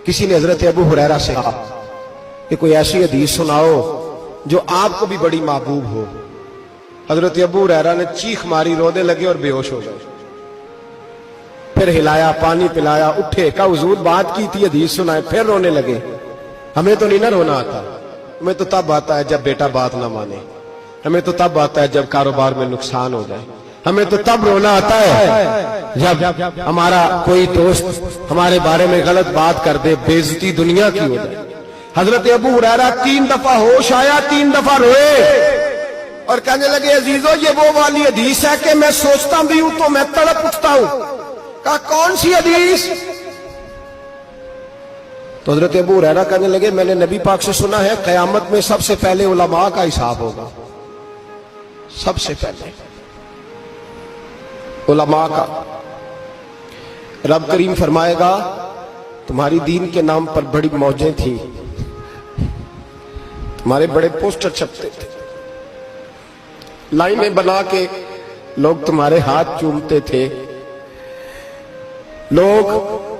کسی نے حضرت ابو ہریرہ سے کہا کہ کوئی ایسی حدیث سناؤ جو آپ کو بھی بڑی محبوب ہو۔ حضرت ابو ہریرہ نے چیخ ماری، رونے لگے اور بے ہوش ہو گئے۔ پھر ہلایا، پانی پلایا، اٹھے، کہا حضور بات کی تھی، حدیث سنائے، پھر رونے لگے۔ ہمیں تو نہیں نہ رونا آتا، ہمیں تو تب آتا ہے جب بیٹا بات نہ مانے، ہمیں تو تب آتا ہے جب کاروبار میں نقصان ہو جائے، ہمیں تو تب رونا آتا ہے جب ہمارا کوئی دوست ہمارے بارے میں غلط بات کر دے، بے عزتی دنیا کی ہو جائے۔ حضرت ابو ہریرہ 3 دفعہ ہوش آیا، 3 دفعہ روئے اور کہنے لگے عزیزو یہ وہ والی حدیث ہے کہ میں سوچتا بھی ہوں تو میں تڑپ اٹھتا ہوں۔ کہا کون سی حدیث؟ تو حضرت ابو ہریرہ کہنے لگے میں نے نبی پاک سے سنا ہے قیامت میں سب سے پہلے علماء کا حساب ہوگا، سب سے پہلے علماء کا۔ رب کریم فرمائے گا تمہاری دین کے نام پر بڑی موجیں تھیں، تمہارے بڑے پوسٹر چھپتے تھے، لائنیں بنا کے لوگ تمہارے ہاتھ چومتے تھے، لوگ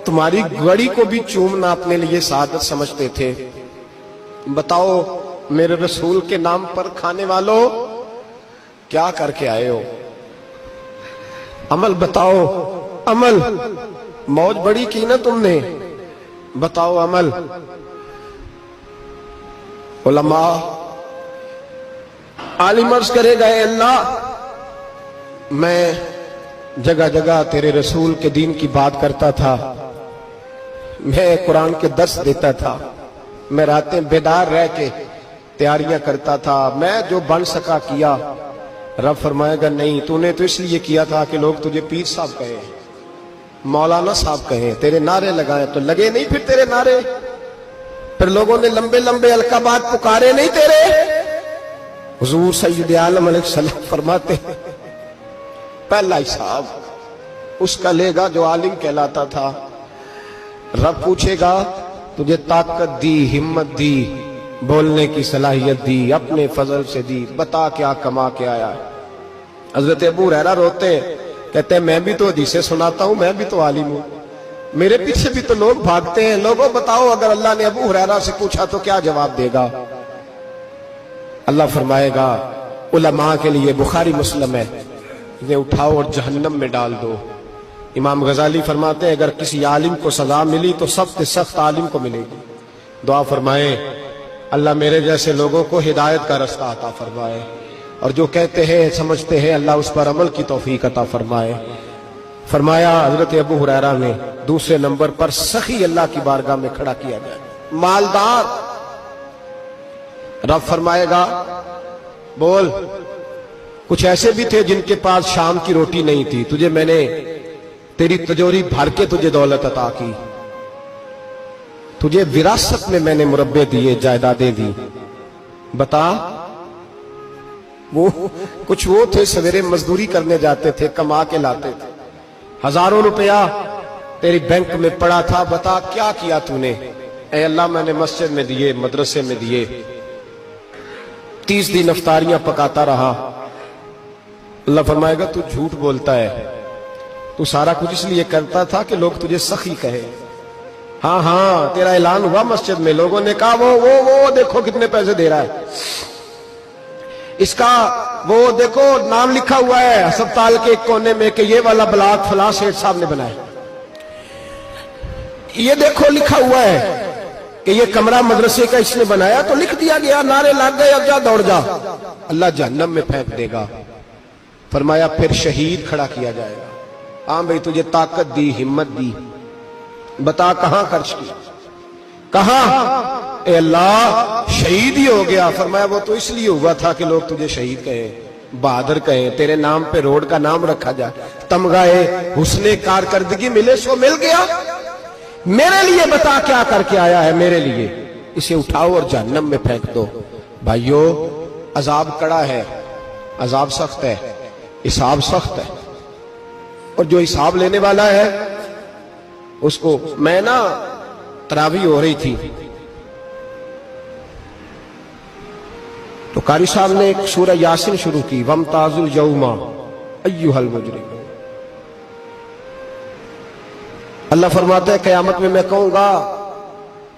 تمہاری گڑی کو بھی چومنا اپنے لیے سعادت سمجھتے تھے۔ بتاؤ میرے رسول کے نام پر کھانے والوں کیا کر کے آئے ہو؟ عمل بتاؤ، عمل، موج بڑی کی نا تم نے، بتاؤ عمل۔ علماء عالم عرض کرے گا اے اللہ میں جگہ جگہ تیرے رسول کے دین کی بات کرتا تھا، میں قرآن کے درس دیتا تھا، میں راتیں بیدار رہ کے تیاریاں کرتا تھا، میں جو بن سکا کیا۔ رب فرمائے گا نہیں، تو نے تو اس لیے کیا تھا کہ لوگ تجھے پیر صاحب کہیں، مولانا صاحب کہیں، تیرے نعرے لگائیں، تو لگے نہیں پھر تیرے نعرے؟ پھر لوگوں نے لمبے لمبے القابات پکارے نہیں تیرے؟ حضور سید عالم علیہ السلام فرماتے ہیں پہلا حساب اس کا لے گا جو عالم کہلاتا تھا۔ رب پوچھے گا تجھے طاقت دی، ہمت دی، بولنے کی صلاحیت دی، اپنے فضل سے دی، بتا کیا کما کے آیا ہے۔ حضرت ابو ہریرہ روتے ہیں، کہتے ہیں میں بھی تو حدیثیں سناتا ہوں، میں بھی تو عالم ہوں، میرے پیچھے بھی تو لوگ بھاگتے ہیں۔ لوگوں بتاؤ اگر اللہ نے ابو ہریرہ سے پوچھا تو کیا جواب دے گا؟ اللہ فرمائے گا علماء کے لیے بخاری مسلم ہے، انہیں اٹھاؤ اور جہنم میں ڈال دو۔ امام غزالی فرماتے ہیں اگر کسی عالم کو سزا ملی تو سب سے سخت عالم کو ملے گی۔ دعا فرمائے اللہ میرے جیسے لوگوں کو ہدایت کا رستہ عطا فرمائے، اور جو کہتے ہیں سمجھتے ہیں اللہ اس پر عمل کی توفیق عطا فرمائے۔ فرمایا حضرت ابو ہریرہ نے دوسرے نمبر پر سخی اللہ کی بارگاہ میں کھڑا کیا گیا، مالدار۔ رب فرمائے گا بول، کچھ ایسے بھی تھے جن کے پاس شام کی روٹی نہیں تھی، تجھے میں نے تیری تجوری بھر کے تجھے دولت عطا کی، تجھے وراثت میں نے مربے دیے، جائیدادیں دی، بتا۔ وہ کچھ وہ تھے سویرے مزدوری کرنے جاتے تھے، کما کے لاتے تھے، ہزاروں روپیہ تیری بینک میں پڑا تھا، بتا کیا کیا تو نے؟ اے اللہ میں نے مسجد میں دیے، مدرسے میں دیے، 30 دن افطاریاں پکاتا رہا۔ اللہ فرمائے گا تو جھوٹ بولتا ہے، تو سارا کچھ اس لیے کرتا تھا کہ لوگ تجھے سخی کہے۔ ہاں ہاں تیرا اعلان ہوا مسجد میں، لوگوں نے کہا وہ دیکھو کتنے پیسے دے رہا ہے، اس کا وہ دیکھو نام لکھا ہوا ہے ہسپتال کے ایک کونے میں کہ یہ والا بلاک فلاں سیٹھ صاحب نے بنایا، یہ دیکھو لکھا ہوا ہے کہ یہ کمرہ مدرسے کا اس نے بنایا، تو لکھ دیا گیا، نعرے لگ گئے، اب جا دوڑ جا۔ اللہ جہنم میں پھینک دے گا۔ فرمایا پھر شہید کھڑا کیا جائے گا، ہاں بھئی تجھے طاقت دی، ہمت دی، بتا کہاں خرچ کی، کہاں؟ اے اللہ شہید ہی ہو گیا۔ فرمایا وہ تو اس لیے ہوا تھا کہ لوگ تجھے شہید کہیں، بہادر کہیں، تیرے نام پہ روڈ کا نام رکھا جائے، تمغہ حسن کارکردگی ملے، سو مل گیا۔ میرے لیے بتا کیا کر کے آیا ہے، میرے لیے، اسے اٹھاؤ اور جہنم میں پھینک دو۔ بھائیو عذاب کڑا ہے، عذاب سخت ہے، حساب سخت ہے، اور جو حساب لینے والا ہے اس کو، میں نا تراویح ہو رہی تھی تو قاری صاحب نے ایک سورہ یاسین شروع کی، وَامْتَازُوا الْيَوْمَ أَيُّهَا الْمُجْرِمُونَ۔ اللہ فرماتا ہے قیامت میں کہوں گا